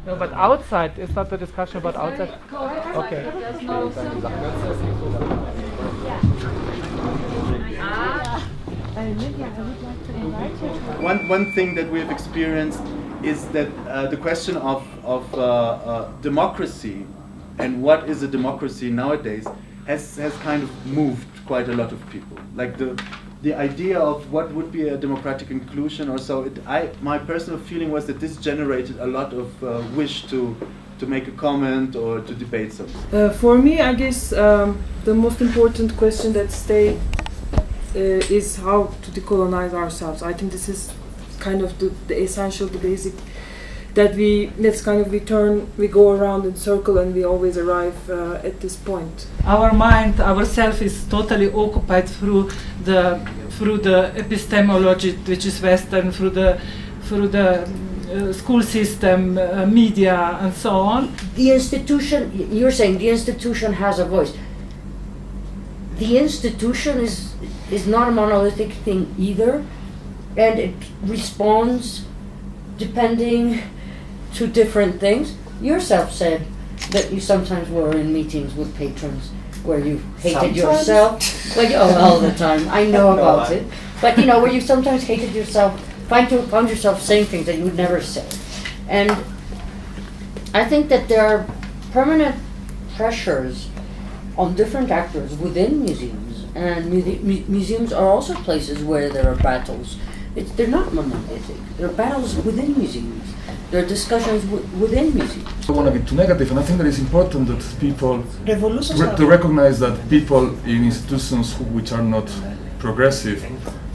No, but outside, is not the discussion about outside? Okay. One thing that we have experienced is that the question of democracy and what is a democracy nowadays has kind of moved quite a lot of people. Like the idea of what would be a democratic inclusion or so. My personal feeling was that this generated a lot of wish to make a comment or to debate something. For me, I guess the most important question that stays is how to decolonize ourselves. I think this is kind of the essential, the basic, that we go around in circle and we always arrive at this point. Our mind, ourself, is totally occupied through the epistemology, which is Western, through the school system, media, and so on. The institution, you're saying the institution has a voice. The institution is not a monolithic thing either, and it responds depending to different things. Yourself said that you sometimes were in meetings with patrons where you hated yourself. All the time. I know about it. But where you sometimes hated yourself, found yourself saying things that you would never say. And I think that there are permanent pressures on different actors within museums. And museums are also places where there are battles. They're not monolithic. There are battles within museums. There are discussions within museums. I don't want to be too negative, and I think that it's important that people to recognize that people in institutions which are not progressive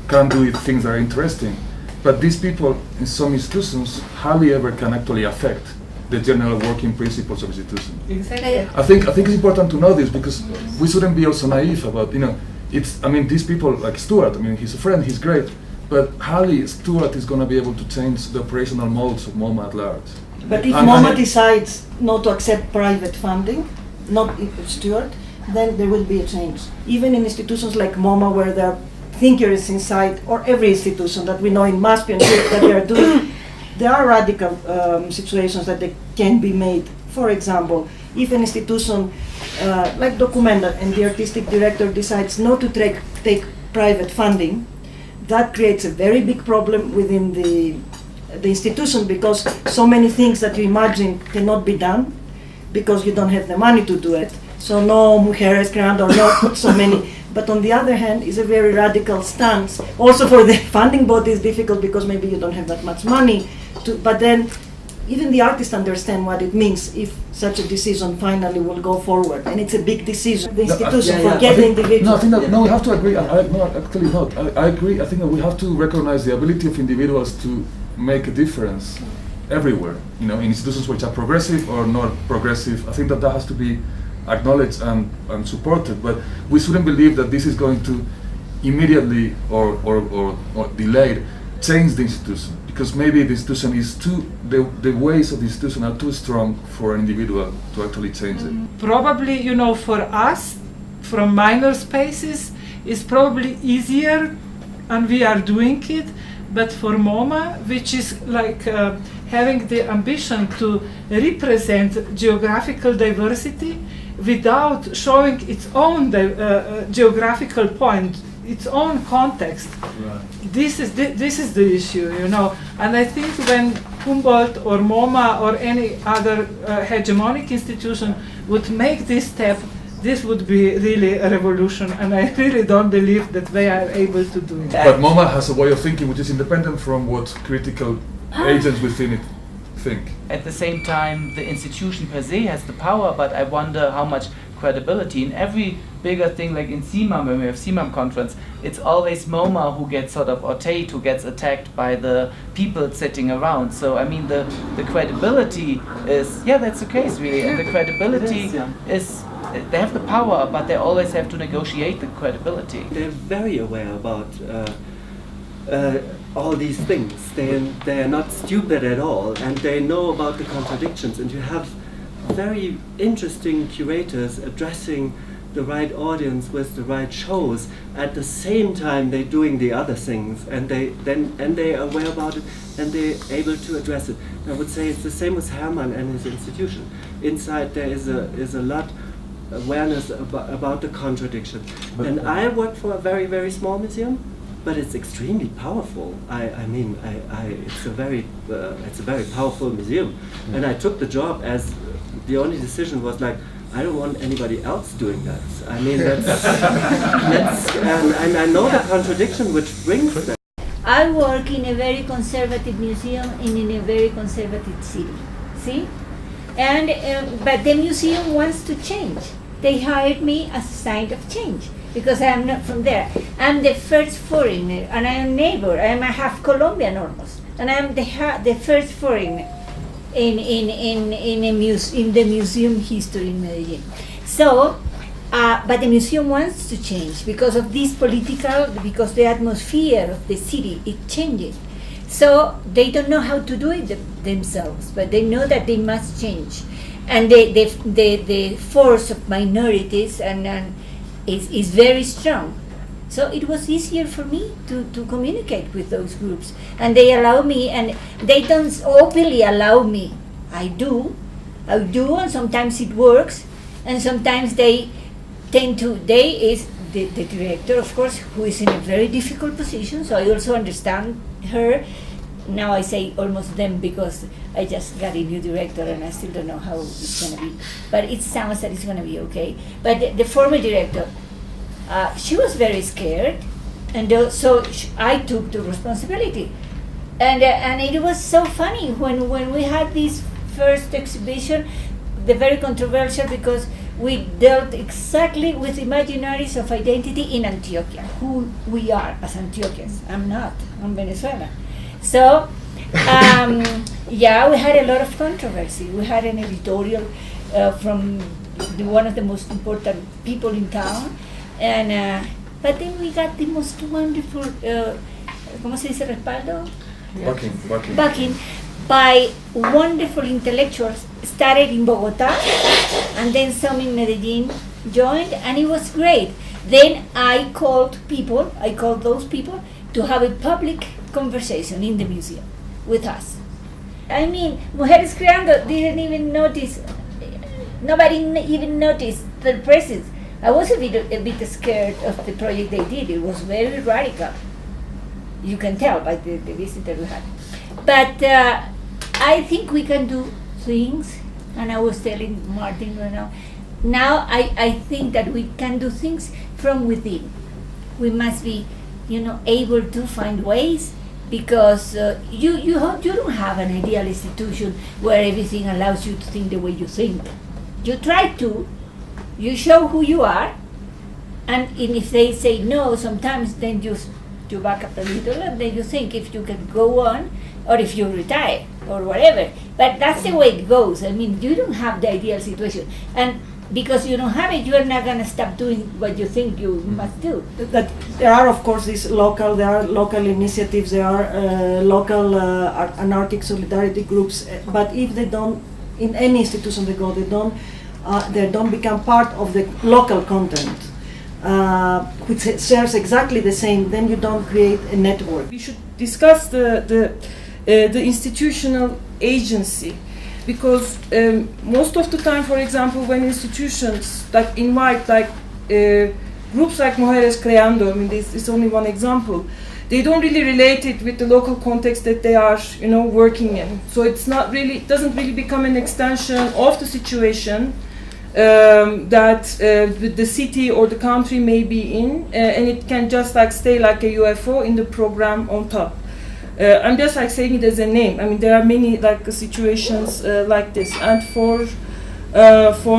can do things that are interesting. But these people in some institutions hardly ever can actually affect the general working principles of institutions. Exactly. I think it's important to know this because we shouldn't be also naive about these people like Stuart. He's a friend, he's great. But hardly Stuart is going to be able to change the operational modes of MoMA at large. But if MoMA decides not to accept private funding, not Stuart, then there will be a change. Even in institutions like MoMA, where there are thinkers inside, or every institution that we know in Maspio that they are doing, there are radical situations that they can be made. For example, if an institution like Documenta and the artistic director decides not to take private funding, that creates a very big problem within the institution, because so many things that you imagine cannot be done because you don't have the money to do it. So no mujeres creando, not so many. But on the other hand, it's a very radical stance. Also for the funding body, it's difficult because maybe you don't have that much money. But then even the artists understand what it means if such a decision finally will go forward, and it's a big decision. The institution forget the individual. We have to agree. I agree. I think that we have to recognize the ability of individuals to make a difference everywhere. In institutions which are progressive or not progressive. I think that has to be acknowledged and supported. But we shouldn't believe that this is going to immediately or delayed change the institution. Because maybe the institution is the ways of the institution are too strong for an individual to actually change it. Probably, for us, from minor spaces, it's probably easier, and we are doing it. But for MoMA, which is like having the ambition to represent geographical diversity without showing its own geographical point, its own context. Right. This is the issue, and I think when Humboldt or MoMA or any other hegemonic institution would make this step, this would be really a revolution, and I really don't believe that they are able to do it. But MoMA has a way of thinking which is independent from what critical agents within it think. At the same time, the institution per se has the power, but I wonder how much credibility in every bigger thing, like in CIMAM, when we have CIMAM conference, it's always MoMA who gets or Tate who gets attacked by the people sitting around. So the credibility is, that's the case really, and the credibility is, they have the power, but they always have to negotiate the credibility. They're very aware about all these things. They're not stupid at all, and they know about the contradictions, and you have very interesting curators addressing the right audience with the right shows. At the same time, they're doing the other things, and they are aware about it, and they're able to address it. I would say it's the same with Hermann and his institution. Inside there is a lot awareness about the contradiction. And I work for a very, very small museum, but it's extremely powerful. It's a very powerful museum. And I took the job as the only decision was like, I don't want anybody else doing that. I mean, and I know the contradiction which brings that. I work in a very conservative museum and in a very conservative city. See? And but the museum wants to change. They hired me as a sign of change because I am not from there. I'm the first foreigner, and I am neighbor. I am half Colombian almost, and I am the first foreigner in the museum history in Medellin. So, but the museum wants to change because of this because the atmosphere of the city is changing. So they don't know how to do it themselves, but they know that they must change. And the force of minorities is very strong. So it was easier for me to communicate with those groups. And they allow me, and they don't openly allow me. I do, and sometimes it works, and sometimes they tend to, is the director, of course, who is in a very difficult position, so I also understand her. Now I say almost them because I just got a new director and I still don't know how it's going to be. But it sounds that it's going to be okay. But the former director, she was very scared, and so I took the responsibility. And it was so funny when we had this first exhibition, the very controversial, because we dealt exactly with imaginaries of identity in Antioquia, who we are as Antiochians. I'm not, I'm Venezuela. So, yeah, we had a lot of controversy. We had an editorial from one of the most important people in town, and but then we got the most wonderful, ¿cómo se dice respaldo? Backing by wonderful intellectuals. Started in Bogota, and then some in Medellin joined, and it was great. Then I called those people to have a public conversation in the museum with us. I mean, Mujeres Creando didn't even notice, nobody even noticed the presence. I was a bit scared of the project they did. It was very radical. You can tell by the visitor we had. But I think we can do things, and I was telling Martin now I think that we can do things from within. We must be, able to find ways, because you don't have an ideal institution where everything allows you to think the way you think. You try to, you show who you are, and if they say no, sometimes then you back up a little, and then you think if you can go on, or if you retire, or whatever. But that's the way it goes. I mean, you don't have the ideal situation. And because you don't have it, you are not going to stop doing what you think you must do. That there are, of course, there are local initiatives, there are local anarchic solidarity groups, but if they don't, in any institution they go, they don't become part of the local content, which shares exactly the same, then you don't create a network. We should discuss the institutional agency, because most of the time, for example, when institutions invite groups like Mujeres Creando, I mean, this is only one example, they don't really relate it with the local context that they are, working in. So it doesn't really become an extension of the situation that the city or the country may be in, and it can just stay like a UFO in the program on top. I'm just saying it as a name. I mean, there are many situations like this, and for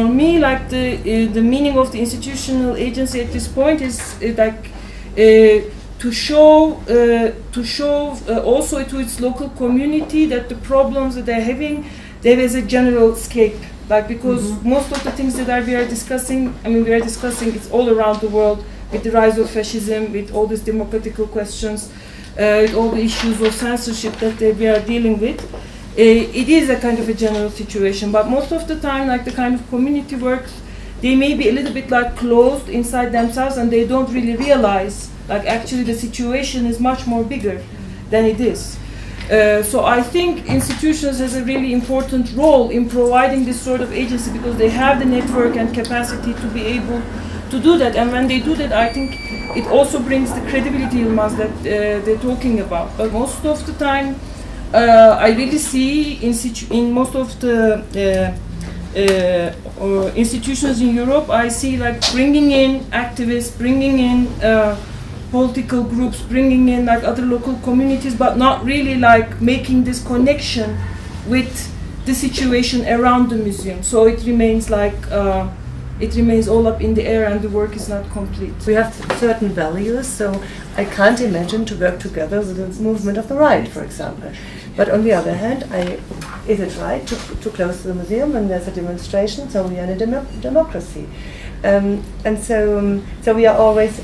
me, the meaning of the institutional agency at this point is to show also to its local community that the problems that they're having, there is a general scape. Because most of the things that we are discussing, it's all around the world, with the rise of fascism, with all these democratical questions, with all the issues of censorship that we are dealing with. It is a kind of a general situation, but most of the time, the kind of community work they may be a little bit like closed inside themselves, and they don't really realize like actually the situation is much more bigger than it is. So I think institutions has a really important role in providing this sort of agency, because they have the network and capacity to be able to do that. And when they do that, I think it also brings the credibility, Yılmaz, that they're talking about. But most of the time, I really see in most of the institutions in Europe, I see like bringing in activists, bringing in political groups, bringing in like other local communities, but not really like making this connection with the situation around the museum. So it remains like it remains all up in the air, and the work is not complete. We have certain values, so I can't imagine to work together with the movement of the right, for example. But on the other hand, is it right to close the museum when there's a demonstration? So we are in a democracy. And so we are always,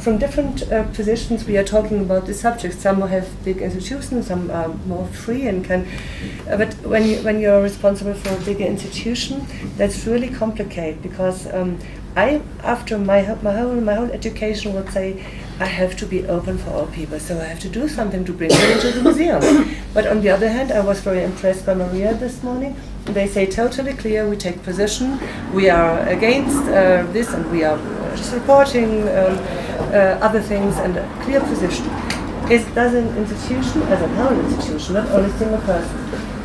from different positions, we are talking about the subject. Some have big institutions, some are more free and can. But when you're responsible for a bigger institution, that's really complicated, because after my whole education would say, I have to be open for all people, so I have to do something to bring them into the museum. But on the other hand, I was very impressed by Maria this morning. They say totally clear, we take position, we are against this, and we are supporting other things, and a clear position. Does an institution, as a whole institution, not only a single person,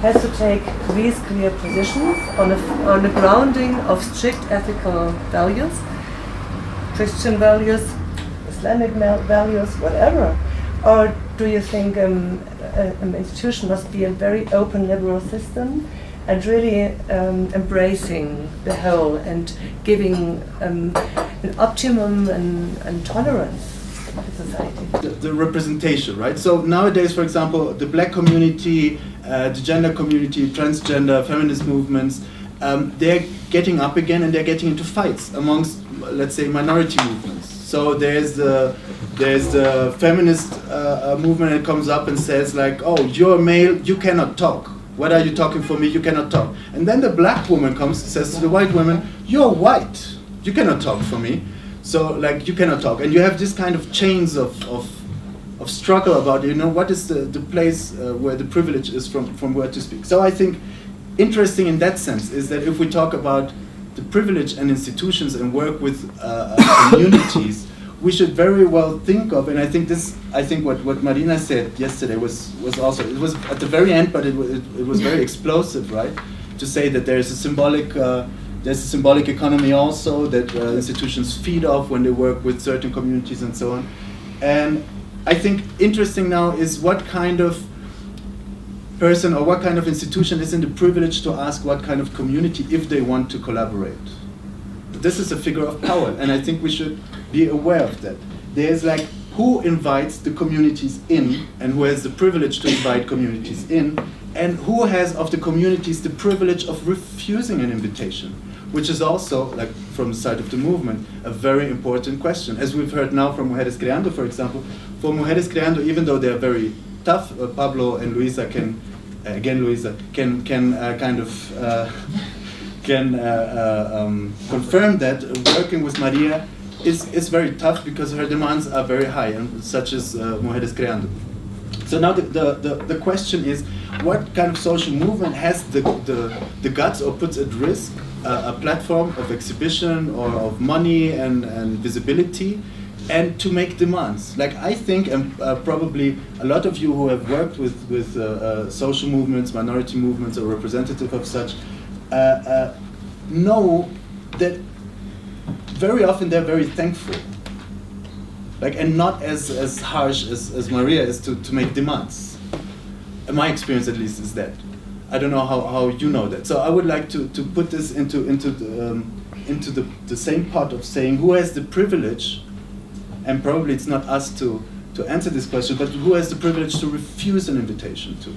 has to take these clear positions on a grounding of strict ethical values, Christian values, Islamic values, whatever? Or do you think an institution must be a very open liberal system and really embracing the whole and giving an optimum and tolerance to society? The representation, right? So nowadays, for example, the black community, the gender community, transgender, feminist movements, they're getting up again, and they're getting into fights amongst, let's say, minority movements. So there's the feminist movement that comes up and says like, oh, you're male, you cannot talk. What are you talking for me? You cannot talk. And then the black woman comes and says to the white woman, you're white, you cannot talk for me. So like, you cannot talk. And you have this kind of chains of struggle about, what is the place where the privilege is from where to speak. So I think interesting in that sense is that if we talk about the privilege and institutions and work with communities, we should very well think of, and I think what Marina said yesterday was also, it was at the very end, but it was very explosive, right? To say that there's a symbolic economy also that institutions feed off when they work with certain communities and so on. And I think interesting now is what kind of person or what kind of institution is in the privilege to ask what kind of community if they want to collaborate. This is a figure of power, and I think we should be aware of that. There's like, who invites the communities in, and who has the privilege to invite communities in, and who has of the communities the privilege of refusing an invitation, which is also, like from the side of the movement, a very important question. As we've heard now from Mujeres Creando, for example, for Mujeres Creando, even though they're very tough, Pablo and Luisa can confirm that working with Maria is very tough because her demands are very high, and such as Mujeres Creando. So now the question is, what kind of social movement has the guts or puts at risk a platform of exhibition or of money and visibility, and to make demands? Like, I think, and probably a lot of you who have worked with social movements, minority movements, or representative of such, know that very often they're very thankful, like, and not as harsh as Maria is to make demands. My experience, at least, is that. I don't know how you know that. So I would like to put this into the same pot of saying who has the privilege. And probably it's not us to answer this question, but who has the privilege to refuse an invitation to?